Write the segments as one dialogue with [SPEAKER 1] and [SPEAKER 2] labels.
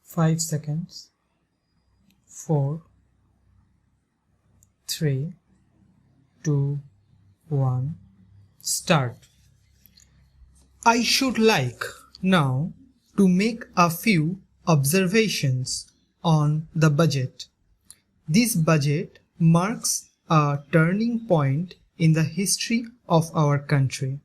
[SPEAKER 1] 5 seconds. 4, 3, 2, 1. Start. I should like now to make a few observations on the budget. This budget marks a turning point in the history of our country.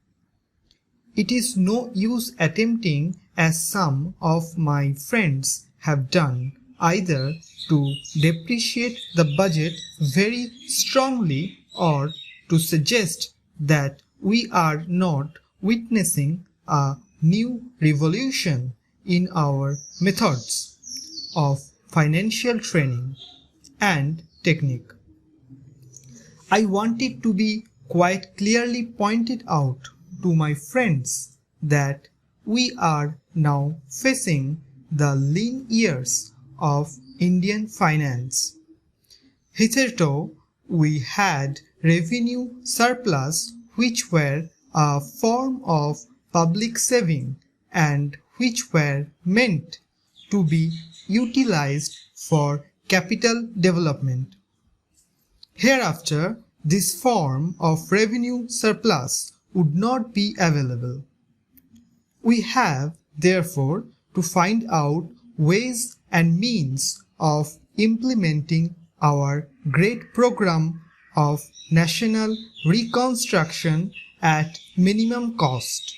[SPEAKER 1] It is no use attempting, as some of my friends have done, either to depreciate the budget very strongly or to suggest that we are not witnessing a new revolution in our methods of financial training and technique. I want it to be quite clearly pointed out to my friends that we are now facing the lean years of Indian finance. Hitherto, we had revenue surplus which were a form of public saving and which were meant to be utilized for capital development. Hereafter, this form of revenue surplus would not be available. We have, therefore, to find out ways and means of implementing our great program of national reconstruction at minimum cost.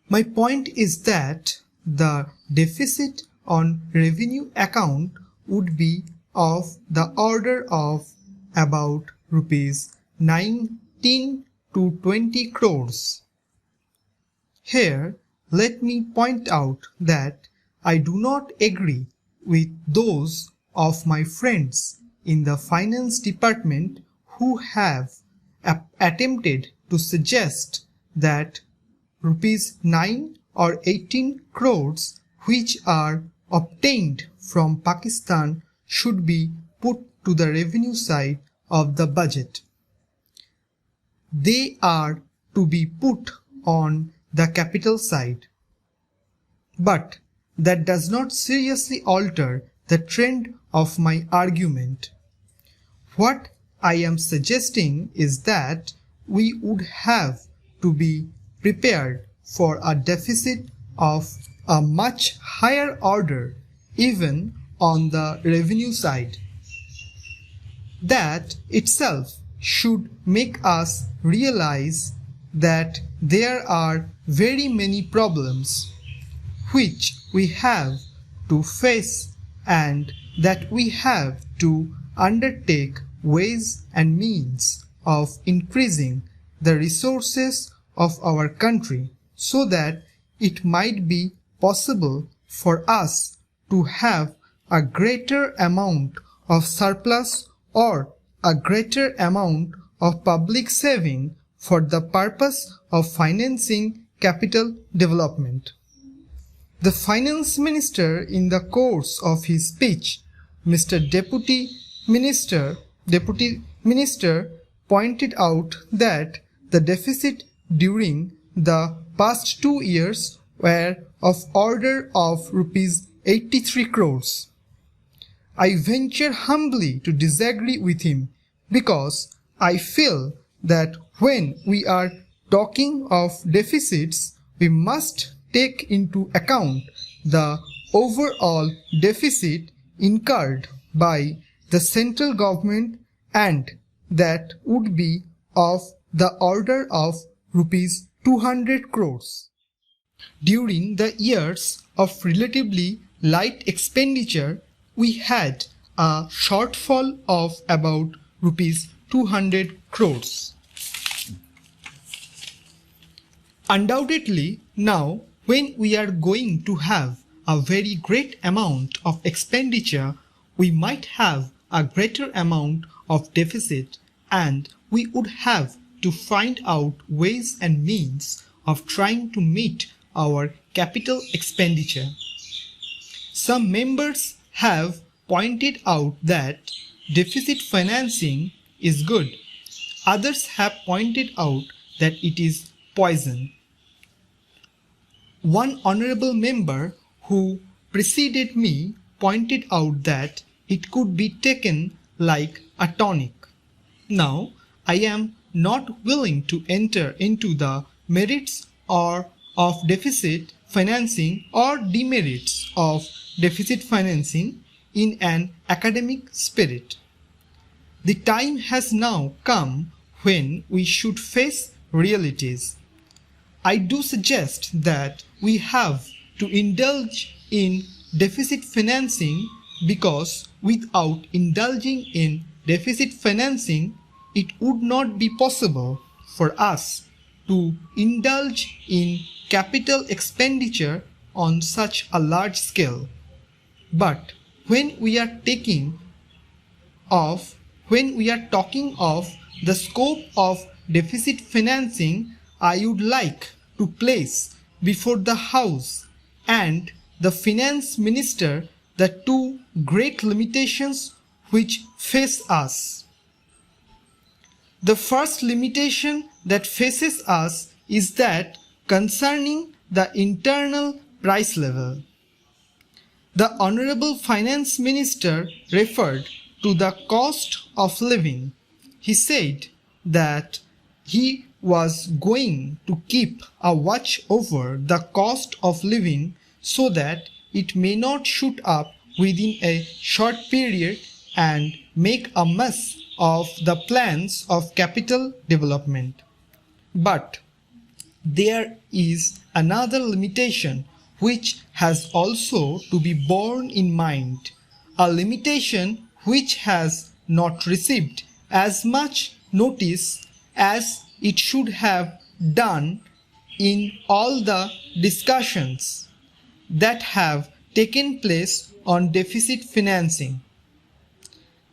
[SPEAKER 1] My point is that the deficit on revenue account would be of the order of about rupees 19 to 20 crores. Here, let me point out that I do not agree with those of my friends in the finance department who have attempted to suggest that rupees 9 or 18 crores which are obtained from Pakistan should be put to the revenue side of the budget. They are to be put on the capital side. But that does not seriously alter the trend of my argument. What I am suggesting is that we would have to be prepared for a deficit of a much higher order even on the revenue side. That itself should make us realize that there are very many problems which we have to face and that we have to undertake ways and means of increasing the resources of our country so that it might be possible for us to have a greater amount of surplus or a greater amount of public saving for the purpose of financing capital development. The Finance Minister, in the course of his speech, Mr. Deputy Minister pointed out that the deficit during the past 2 years were of order of rupees 83 crores. I venture humbly to disagree with him because I feel that when we are talking of deficits, we must take into account the overall deficit incurred by the central government, and that would be of the order of rupees 200 crores. During the years of relatively light expenditure, we had a shortfall of about rupees 200 crores. Undoubtedly, now when we are going to have a very great amount of expenditure, we might have a greater amount of deficit, and we would have to find out ways and means of trying to meet our capital expenditure. Some members have pointed out that deficit financing is good. Others have pointed out that it is poison. One honorable member who preceded me pointed out that it could be taken like a tonic. Now, I am not willing to enter into the merits or of deficit financing or demerits of deficit financing in an academic spirit. The time has now come when we should face realities. I do suggest that we have to indulge in deficit financing because without indulging in deficit financing, it would not be possible for us to indulge in capital expenditure on such a large scale. But when we are talking of the scope of deficit financing, I would like to place before the House and the Finance Minister the two great limitations which face us. The first limitation that faces us is that concerning the internal price level. The Honorable Finance Minister referred to the cost of living. He said that he was going to keep a watch over the cost of living so that it may not shoot up within a short period and make a mess of the plans of capital development. But there is another limitation which has also to be borne in mind, a limitation which has not received as much notice as it should have done in all the discussions that have taken place on deficit financing.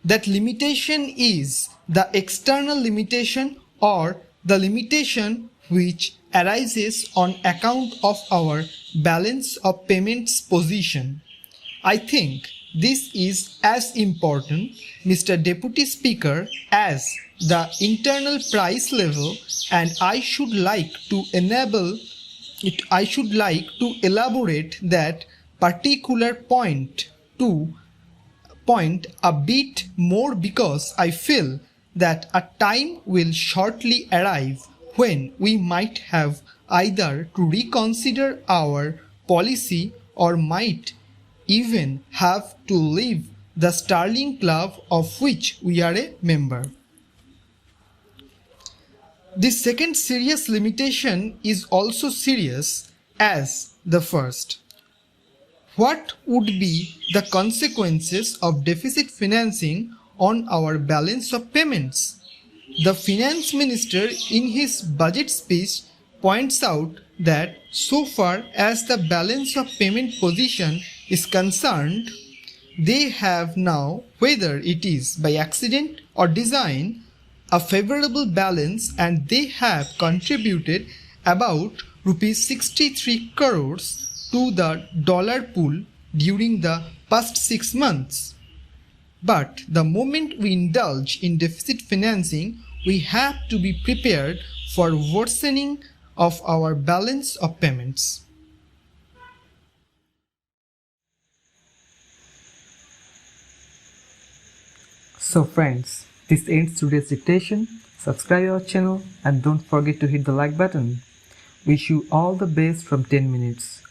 [SPEAKER 1] That limitation is the external limitation or the limitation which arises on account of our balance of payments position. I think this is as important, Mr. Deputy Speaker, as the internal price level, and I should like to elaborate that particular point a bit more because I feel that a time will shortly arrive when we might have either to reconsider our policy or might even have to leave the Sterling Club of which we are a member. The second serious limitation is also serious as the first. What would be the consequences of deficit financing on our balance of payments? The Finance Minister in his budget speech points out that so far as the balance of payment position is concerned, they have now, whether it is by accident or design, a favorable balance, and they have contributed about rupees 63 crores to the dollar pool during the past 6 months. But the moment we indulge in deficit financing, we have to be prepared for worsening of our balance of payments.
[SPEAKER 2] So friends, this ends today's dictation. Subscribe our channel and don't forget to hit the like button. Wish you all the best from 10 minutes.